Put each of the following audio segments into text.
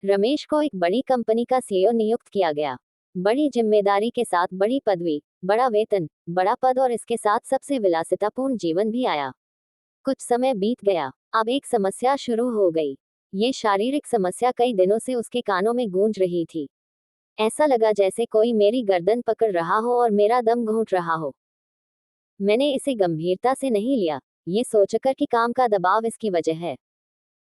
रमेश को एक बड़ी कंपनी का सीईओ नियुक्त किया गया। बड़ी जिम्मेदारी के साथ बड़ी पदवी, बड़ा वेतन, बड़ा पद और इसके साथ सबसे विलासितापूर्ण जीवन भी आया। कुछ समय बीत गया। अब एक समस्या शुरू हो गई। ये शारीरिक समस्या कई दिनों से उसके कानों में गूंज रही थी। ऐसा लगा जैसे कोई मेरी गर्दन पकड़ रहा हो और मेरा दम घूंट रहा हो। मैंने इसे गंभीरता से नहीं लिया, ये सोचकर कि काम का दबाव इसकी वजह है।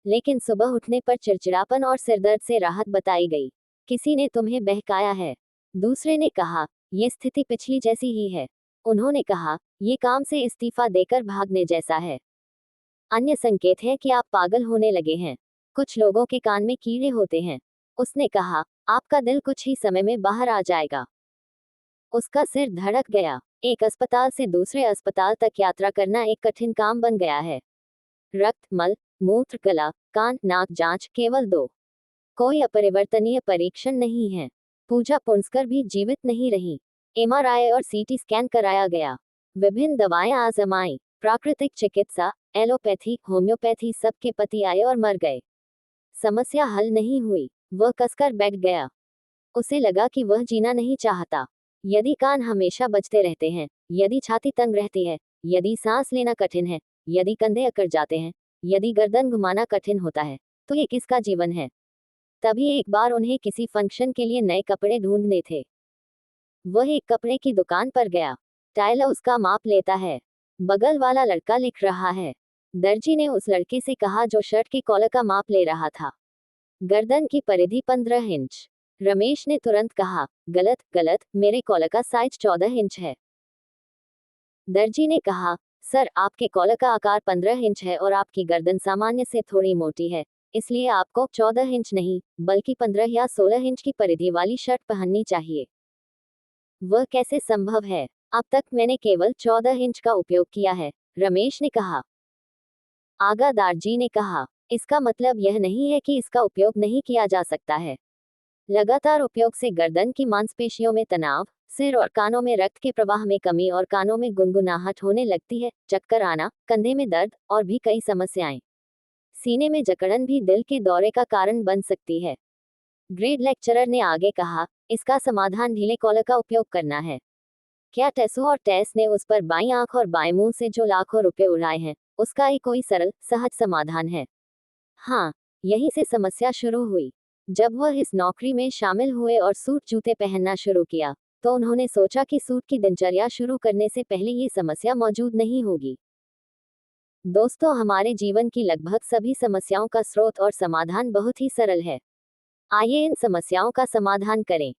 लेकिन सुबह उठने पर चिड़चिड़ापन और सिरदर्द से राहत बताई गई। किसी ने तुम्हें बहकाया है, दूसरे ने कहा। ये स्थिति पिछली जैसी ही है, उन्होंने कहा। ये काम से इस्तीफा देकर भागने जैसा है। अन्य संकेत है कि आप पागल होने लगे हैं। कुछ लोगों के कान में कीड़े होते हैं, उसने कहा। आपका दिल कुछ ही समय में बाहर आ जाएगा। उसका सिर धड़क गया। एक अस्पताल से दूसरे अस्पताल तक यात्रा करना एक कठिन काम बन गया है। रक्त, मल, मूत्र, गला, कान, नाक जांच, केवल 2। कोई अपरिवर्तनीय परीक्षण नहीं है। पूजा पुंस्कर भी जीवित नहीं रही। एमआरआई और सीटी स्कैन कराया गया। विभिन्न दवाएं आजमाई। प्राकृतिक चिकित्सा, एलोपैथी, होम्योपैथी, सबके पति आए और मर गए। समस्या हल नहीं हुई। वह कसकर बैठ गया। उसे लगा कि वह जीना नहीं चाहता। यदि कान हमेशा बजते रहते हैं, यदि छाती तंग रहती है, यदि सांस लेना कठिन है, यदि कंधे अकड़ जाते हैं, यदि गर्दन घुमाना कठिन होता है, तो ये किसका जीवन है? तभी एक बार उन्हें किसी फंक्शन के लिए नए कपड़े ढूंढने थे। वह एक कपड़े की दुकान पर गया। टाइलर उसका माप लेता है। बगल वाला लड़का लिख रहा है। दर्जी ने उस लड़के से कहा जो शर्ट के कॉलर का माप ले रहा था। गर्दन की परिधि 15 इंच। रमेश ने तुरंत कहा, गलत गलत, मेरे कॉलर का साइज 14 इंच है। दर्जी ने कहा, सर आपके कॉलर का आकार 15 इंच है और आपकी गर्दन सामान्य से थोड़ी मोटी है, इसलिए आपको 14 इंच नहीं, बल्कि 15 या 16 इंच की परिधि वाली शर्ट पहननी चाहिए। वह कैसे संभव है? अब तक मैंने केवल 14 इंच का उपयोग किया है, रमेश ने कहा। आगा दार्जी ने कहा, इसका मतलब यह नहीं है कि इसका उपयोग नहीं किया जा सकता है। लगातार उपयोग से गर्दन की मांसपेशियों में तनाव, सिर और कानों में रक्त के प्रवाह में कमी और कानों में गुनगुनाहट होने लगती है, चक्कर आना, कंधे में दर्द और भी कई समस्याएं। सीने में जकड़न भी दिल के दौरे का कारण बन सकती है। ग्रेड लेक्चरर ने आगे कहा, इसका समाधान ढीले कॉलर का उपयोग करना है। क्या टेसो और टेस ने उस पर बाईं आंख और बाएं मुंह से जो लाखों रुपए उड़ाए हैं, उसका एक कोई सरल, सहज समाधान है? हाँ, यहीं से समस्या शुरू हुई। जब वह इस नौकरी में शामिल हुए और सूट जूते पहनना शुरू किया, तो उन्होंने सोचा कि सूट की दिनचर्या शुरू करने से पहले ये समस्या मौजूद नहीं होगी। दोस्तों, हमारे जीवन की लगभग सभी समस्याओं का स्रोत और समाधान बहुत ही सरल है। आइए इन समस्याओं का समाधान करें।